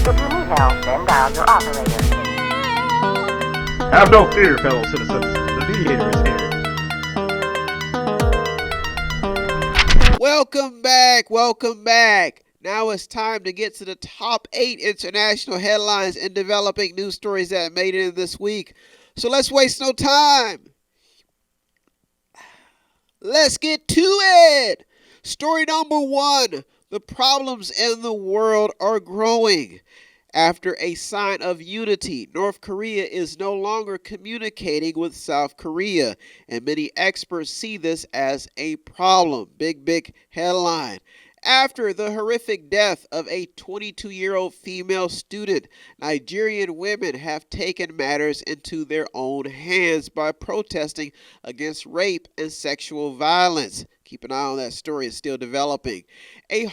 If you need help, then dial your operator. Have no fear, fellow citizens. The Mediator is here. Welcome back. Now it's time to get to the top 8 international headlines and developing news stories that made it in this week. So let's waste no time. Let's get to it. Story number 1. The problems in the world are growing. After a sign of unity, North Korea is no longer communicating with South Korea, and many experts see this as a problem. Big headline. After the horrific death of a 22-year-old female student, Nigerian women have taken matters into their own hands by protesting against rape and sexual violence. Keep an eye on that story, it's still developing. A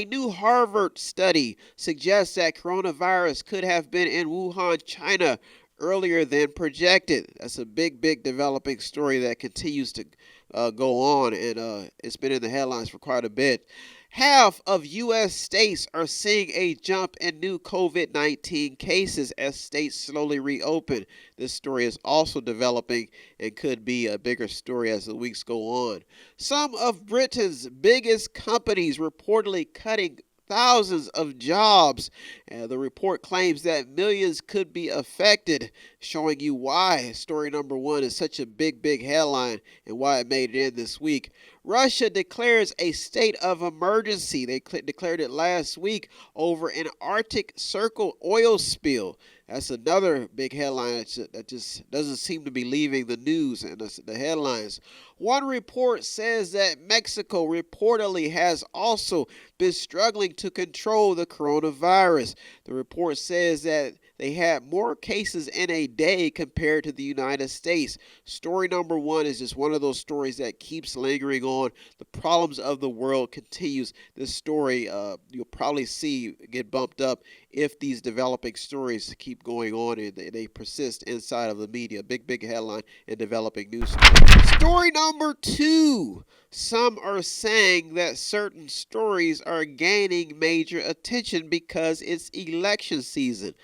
new Harvard study suggests that coronavirus could have been in Wuhan, China, earlier than projected. That's a big developing story that continues to go on, and it's been in the headlines for quite a bit. Half of U.S. states are seeing a jump in new COVID-19 cases as states slowly reopen. This story is also developing and could be a bigger story as the weeks go on. Some of Britain's biggest companies reportedly cutting thousands of jobs. The report claims that millions could be affected, showing you why story number 1 is such a big headline and why it made it in this week. Russia declares a state of emergency. They declared it last week over an Arctic Circle oil spill. That's another big headline that just doesn't seem to be leaving the news and the headlines. One report says that Mexico reportedly has also been struggling to control the coronavirus. The report says that they had more cases in a day compared to the United States. Story number 1 is just one of those stories that keeps lingering on. The problems of the world continues. This story you'll probably see get bumped up if these developing stories keep going on and they persist inside of the media. Big headline in developing news story. Story number 2. Some are saying that certain stories are gaining major attention because it's election season.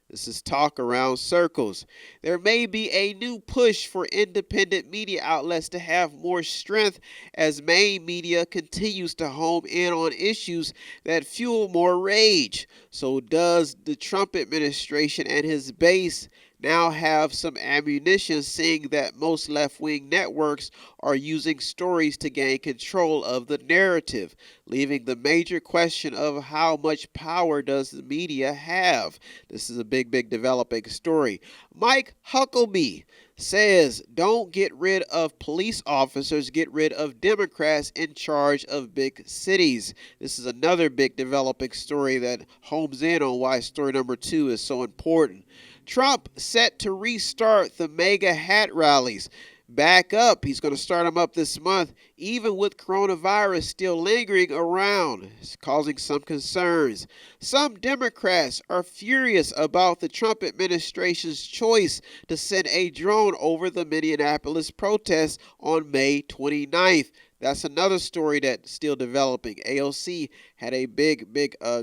This is talk around circles. There may be a new push for independent media outlets to have more strength as main media continues to home in on issues that fuel more rage. So does the Trump administration and his base now have some ammunition, seeing that most left-wing networks are using stories to gain control of the narrative, leaving the major question of how much power does the media have? This is a big developing story. Mike Huckabee says, don't get rid of police officers, get rid of Democrats in charge of big cities. This is another big developing story that homes in on why story number 2 is so important. Trump set to restart the mega hat rallies. Back up. He's going to start them up this month, even with coronavirus still lingering around. It's causing some concerns. Some Democrats are furious about the Trump administration's choice to send a drone over the Minneapolis protests on May 29th. That's another story that's still developing. AOC had a big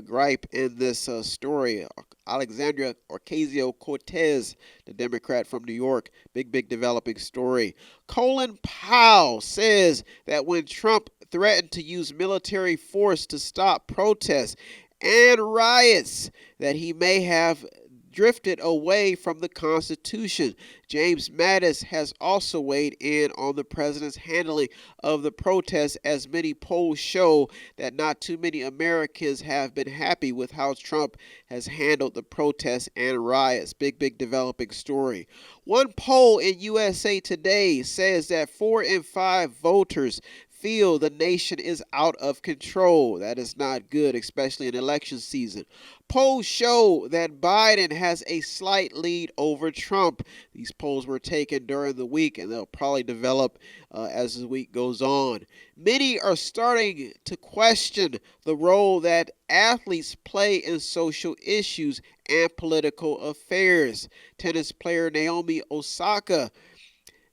gripe in this story. Alexandria Ocasio-Cortez, the Democrat from New York, big developing story. Colin Powell says that when Trump threatened to use military force to stop protests and riots, that he may have drifted away from the Constitution. James Mattis has also weighed in on the president's handling of the protests, as many polls show that not too many Americans have been happy with how Trump has handled the protests and riots. Big developing story. One poll in USA Today says that 4 in 5 voters feel the nation is out of control. That is not good, especially in election season. Polls show that Biden has a slight lead over Trump. These polls were taken during the week, and they'll probably develop as the week goes on. Many are starting to question the role that athletes play in social issues and political affairs. Tennis player Naomi Osaka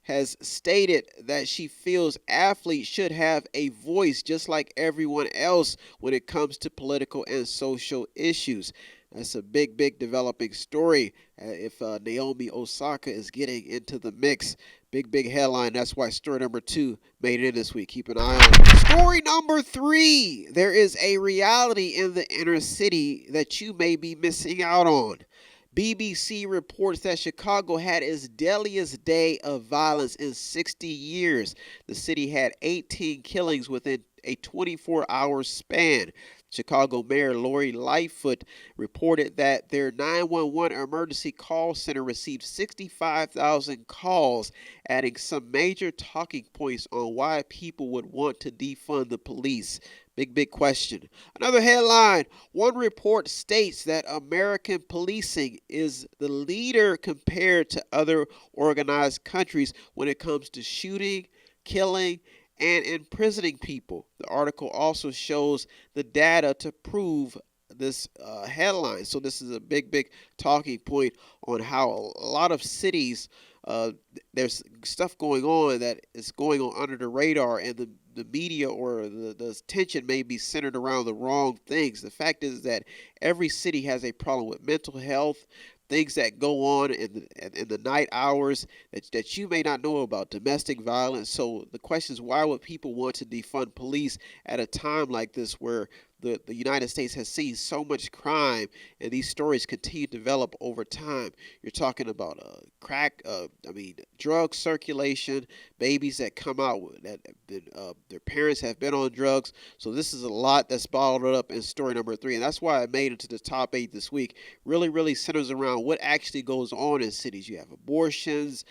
has stated that she feels athletes should have a voice just like everyone else when it comes to political and social issues. That's a big developing story. If Naomi Osaka is getting into the mix, big headline. That's why story number 2 made it in this week. Keep an eye on it. Story number 3. There is a reality in the inner city that you may be missing out on. BBC reports that Chicago had its deadliest day of violence in 60 years. The city had 18 killings within a 24-hour span. Chicago Mayor Lori Lightfoot reported that their 911 emergency call center received 65,000 calls, adding some major talking points on why people would want to defund the police. Big question. Another headline. One report states that American policing is the leader compared to other organized countries when it comes to shooting, killing, and imprisoning people. The article also shows the data to prove this headline. So this is a big talking point on how a lot of cities, there's stuff going on that is going on under the radar, and the media or the attention may be centered around the wrong things. The fact is that every city has a problem with mental health, things that go on in the night hours that you may not know about, domestic violence. So the question is, why would people want to defund police at a time like this where the United States has seen so much crime, and these stories continue to develop over time? You're talking about drug circulation, babies that come out that have been, their parents have been on drugs. So this is a lot that's bottled up in story number 3, and that's why I made it to the top 8 this week. Really centers around what actually goes on in cities. You have abortions,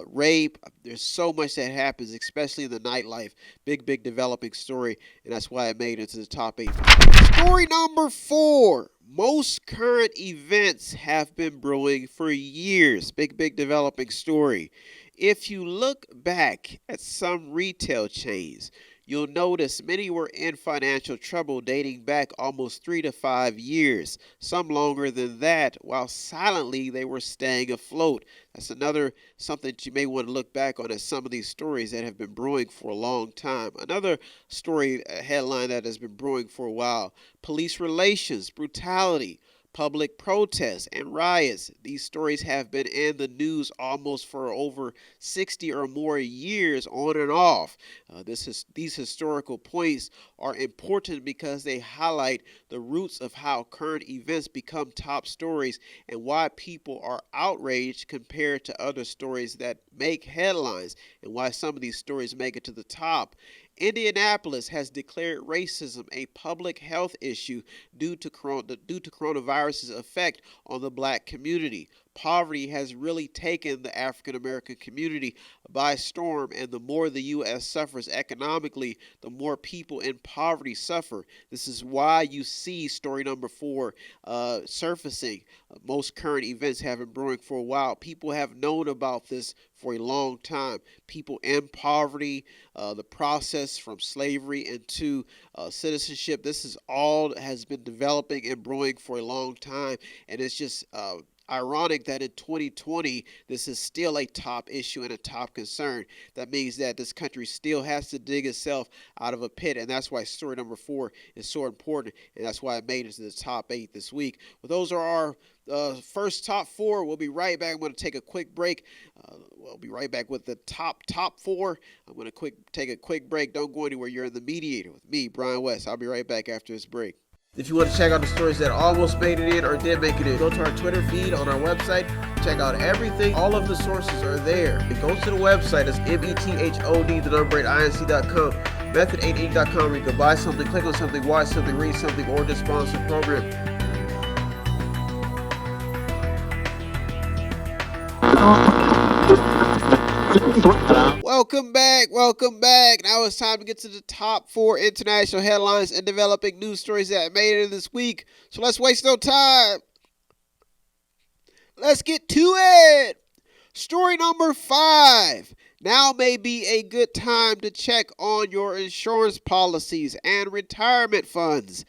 rape. There's so much that happens, especially in the nightlife. Big developing story, and that's why I made it to the top 8. Story number 4. Most current events have been brewing for years. Big developing story. If you look back at some retail chains, you'll notice many were in financial trouble dating back almost 3 to 5 years, some longer than that, while silently they were staying afloat. That's another something that you may want to look back on as some of these stories that have been brewing for a long time. Another story headline that has been brewing for a while: police relations, brutality, public protests, and riots. These stories have been in the news almost for over 60 or more years, on and off. These historical points are important because they highlight the roots of how current events become top stories and why people are outraged compared to other stories that make headlines, and why some of these stories make it to the top. Indianapolis has declared racism a public health issue due to coronavirus's effect on the black community. Poverty has really taken the African American community by storm, and the more the U.S. suffers economically, the more people in poverty suffer. This is why you see story number 4 surfacing. Most current events have been brewing for a while. People have known about this for a long time. People in poverty, the process from slavery into citizenship, this is all has been developing and brewing for a long time, and it's just ironic that in 2020 this is still a top issue and a top concern. That means that this country still has to dig itself out of a pit, and that's why story number 4 is so important, and that's why I made it to the top 8 this week. Well, those are our first top 4. We'll be right back. I'm going to take a quick break. We'll be right back with the top 4. I'm going to take a quick break. Don't go anywhere. You're in the Mediator with me, Brian West. I'll be right back after this break. If you want to check out the stories that almost made it in or did make it in, go to our Twitter feed on our website. Check out everything. All of the sources are there. And go to the website. It's method8inc.com, method8inc.com, where you can buy something, click on something, watch something, read something, or just sponsor a program. Welcome back. Now it's time to get to the top 4 international headlines and developing news stories that made it in this week. So let's waste no time. Let's get to it. Story number 5. Now may be a good time to check on your insurance policies and retirement funds.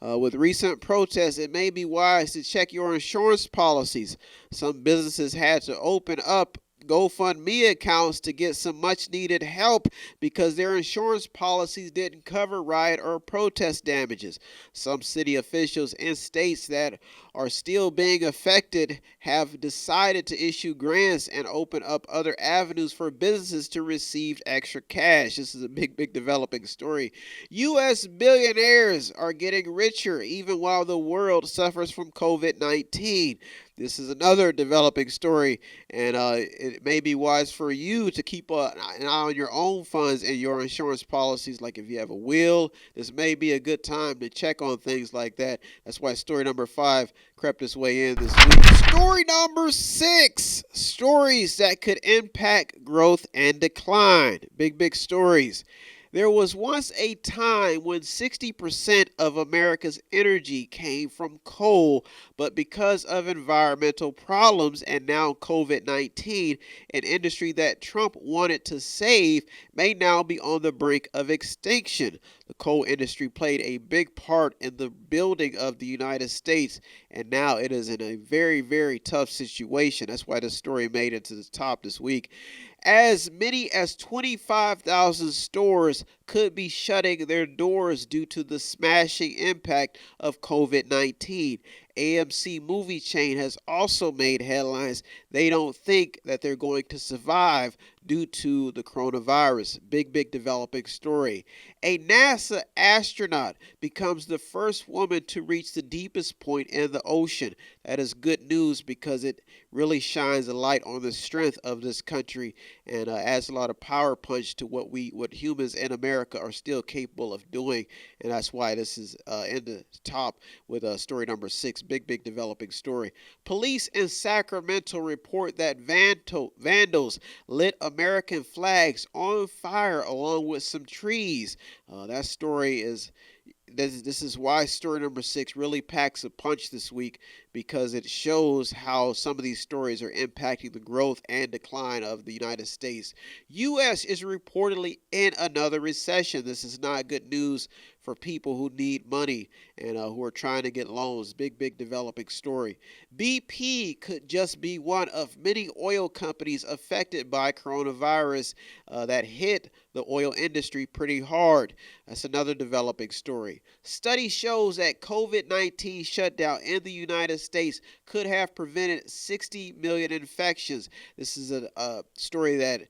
With recent protests, it may be wise to check your insurance policies. Some businesses had to open up GoFundMe accounts to get some much needed help because their insurance policies didn't cover riot or protest damages. Some city officials in states that are still being affected have decided to issue grants and open up other avenues for businesses to receive extra cash. This is a big developing story. U.S. billionaires are getting richer even while the world suffers from COVID-19. This is another developing story, and it may be wise for you to keep an eye on your own funds and your insurance policies. Like if you have a will, this may be a good time to check on things like that. That's why story number 5 crept its way in this week. Story number 6, stories that could impact growth and decline. Big stories. There was once a time when 60% of America's energy came from coal, but because of environmental problems and now COVID-19, an industry that Trump wanted to save may now be on the brink of extinction. The coal industry played a big part in the building of the United States, and now it is in a very tough situation. That's why the story made it to the top this week. As many as 25,000 stores could be shutting their doors due to the smashing impact of COVID-19. AMC movie chain has also made headlines. They don't think that they're going to survive due to the coronavirus. Big developing story. A NASA astronaut becomes the first woman to reach the deepest point in the ocean. That is good news because it really shines a light on the strength of this country and adds a lot of power punch to what humans in America are still capable of doing. And that's why this is in the top with story number 6. Big developing story. Police in Sacramento report that vandals lit American flags on fire along with some trees. That story is this is why story number 6 really packs a punch this week, because it shows how some of these stories are impacting the growth and decline of the United States. U.S. is reportedly in another recession. This is not good news for people who need money and who are trying to get loans. Big developing story. BP could just be one of many oil companies affected by coronavirus that hit the oil industry pretty hard. That's another developing story. Study shows that COVID-19 shutdown in the United States could have prevented 60 million infections. This is a story that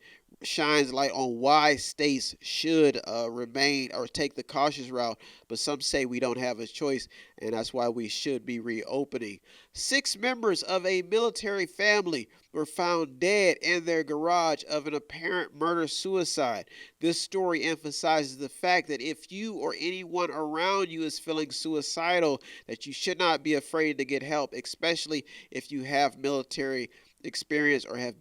shines light on why states should remain or take the cautious route, but some say we don't have a choice, and that's why we should be reopening. 6 members of a military family were found dead in their garage of an apparent murder-suicide. This story emphasizes the fact that if you or anyone around you is feeling suicidal, that you should not be afraid to get help, especially if you have military experience or have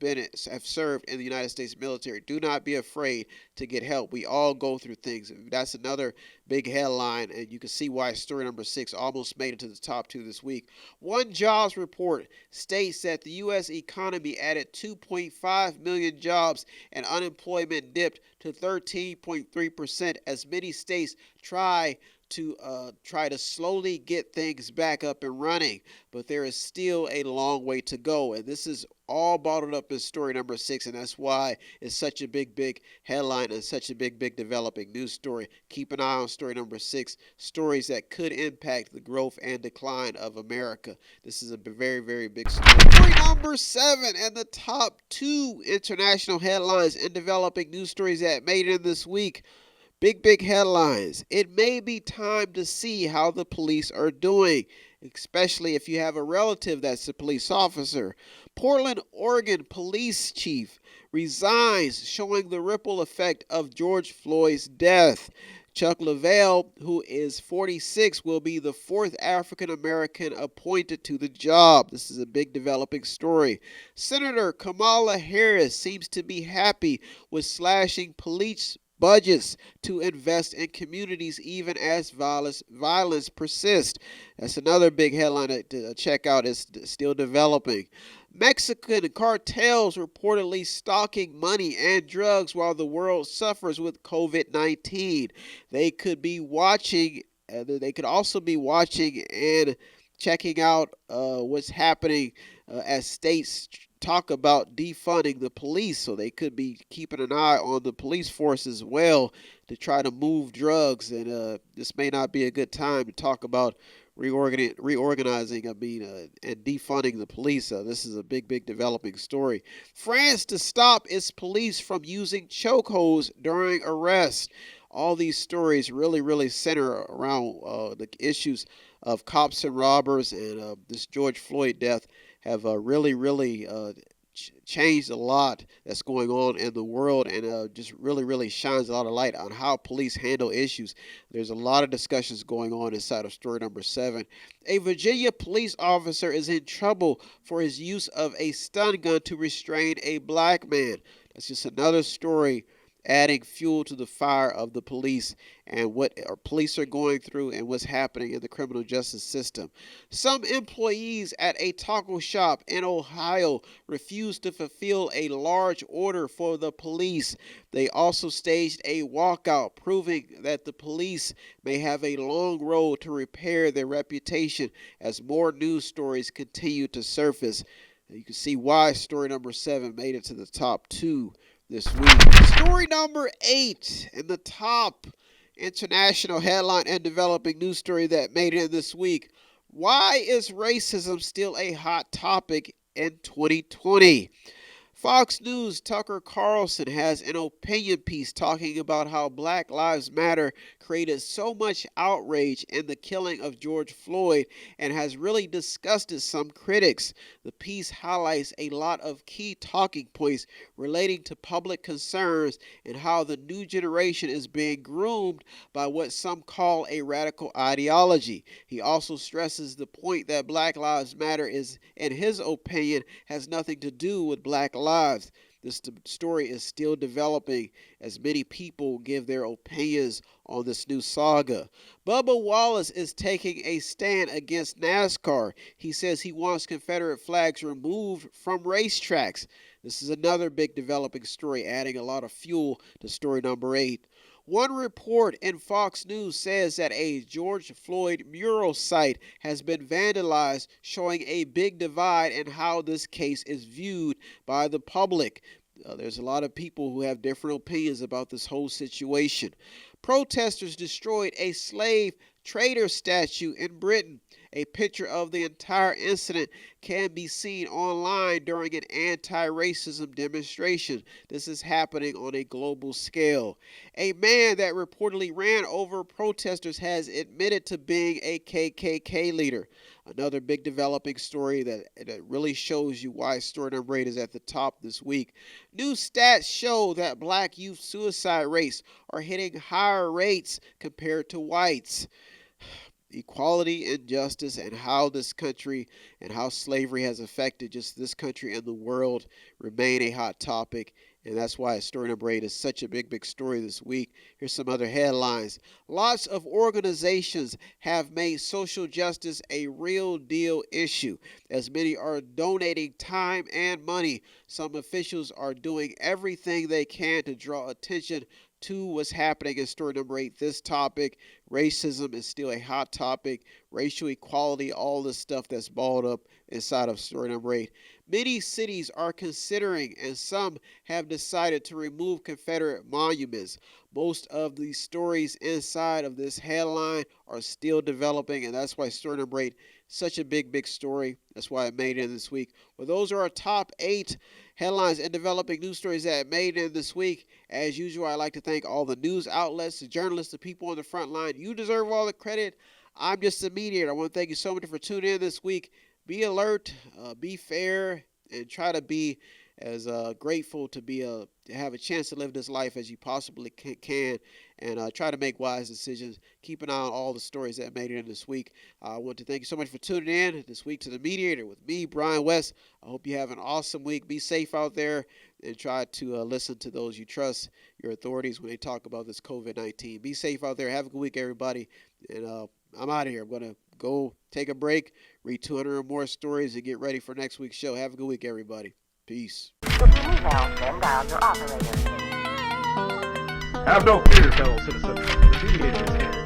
served in the United States military. Do not be afraid to get help. We all go through things. That's another big headline, and you can see why story number 6 almost made it to the top 2 this week. One jobs report states that the U.S. economy added 2.5 million jobs and unemployment dipped to 13.3% as many states try to slowly get things back up and running, but there is still a long way to go, and this is all bottled up in story number 6, and that's why it's such a big headline and such a big developing news story. Keep an eye on story number 6, stories that could impact the growth and decline of America. This is a very big story. Story number 7 and the top 2 international headlines and developing news stories that made it in this week. Big headlines. It may be time to see how the police are doing, especially if you have a relative that's a police officer. Portland, Oregon police chief resigns, showing the ripple effect of George Floyd's death. Chuck Leavell, who is 46, will be the 4th African American appointed to the job. This is a big developing story. Senator Kamala Harris seems to be happy with slashing police budgets to invest in communities even as violence persists. That's another big headline to check out. It's still developing. Mexican cartels reportedly stocking money and drugs while the world suffers with COVID-19. They could be watching. They could also be watching and checking out what's happening as states talk about defunding the police, so they could be keeping an eye on the police force as well to try to move drugs. And this may not be a good time to talk about reorganizing, and defunding the police. This is a big developing story. France to stop its police from using chokeholds during arrest. All these stories really center around the issues of cops and robbers, and this George Floyd death have really changed a lot that's going on in the world, and just really shines a lot of light on how police handle issues. There's a lot of discussions going on inside of story number 7. A Virginia police officer is in trouble for his use of a stun gun to restrain a black man. That's just another story adding fuel to the fire of the police and what our police are going through and what's happening in the criminal justice system. Some employees at a taco shop in Ohio refused to fulfill a large order for the police. They also staged a walkout, proving that the police may have a long road to repair their reputation as more news stories continue to surface. You can see why story number 7 made it to the top 2 this week. Story number 8 in the top international headline and developing news story that made it this week. Why is racism still a hot topic in 2020? Fox News' Tucker Carlson has an opinion piece talking about how Black Lives Matter created so much outrage in the killing of George Floyd and has really disgusted some critics. The piece highlights a lot of key talking points relating to public concerns and how the new generation is being groomed by what some call a radical ideology. He also stresses the point that Black Lives Matter is, in his opinion, has nothing to do with Black lives. This story is still developing as many people give their opinions on this new saga. Bubba Wallace is taking a stand against NASCAR. He says he wants Confederate flags removed from racetracks. This is another big developing story, adding a lot of fuel to story number 8. One report in Fox News says that a George Floyd mural site has been vandalized, showing a big divide in how this case is viewed by the public. There's a lot of people who have different opinions about this whole situation. Protesters destroyed a slave trader statue in Britain. A picture of the entire incident can be seen online during an anti-racism demonstration. This is happening on a global scale. A man that reportedly ran over protesters has admitted to being a KKK leader. Another big developing story that really shows you why story number 8 is at the top this week. New stats show that black youth suicide rates are hitting higher rates compared to whites. Equality and justice, and how this country and how slavery has affected just this country and the world remain a hot topic. And that's why story number 8 is such a big story this week. Here's some other headlines. Lots of organizations have made social justice a real deal issue, as many are donating time and money. Some officials are doing everything they can to draw attention to what's happening in story number 8. This topic, racism, is still a hot topic. Racial equality, all this stuff that's balled up inside of story number 8. Many cities are considering, and some have decided, to remove Confederate monuments. Most of the stories inside of this headline are still developing, and that's why story number 8 is such a big story. That's why it made it in this week. Well, those are our top 8 headlines and developing news stories that made it in this week. As usual, I'd like to thank all the news outlets, the journalists, the people on the front line. You deserve all the credit. I'm just a mediator. I want to thank you so much for tuning in this week. Be alert, be fair, and try to be as grateful to have a chance to live this life as you possibly can, and try to make wise decisions. Keep an eye on all the stories that made it in this week. I want to thank you so much for tuning in this week to The Mediator with me, Brian West. I hope you have an awesome week. Be safe out there, and try to listen to those you trust, your authorities, when they talk about this COVID-19. Be safe out there. Have a good week, everybody. And I'm out of here. I'm going to go take a break, read 200 or more stories, and get ready for next week's show. Have a good week, everybody. Peace. If you need help, then dial your operator. Have no fear, fellow citizens. The Mediator is here.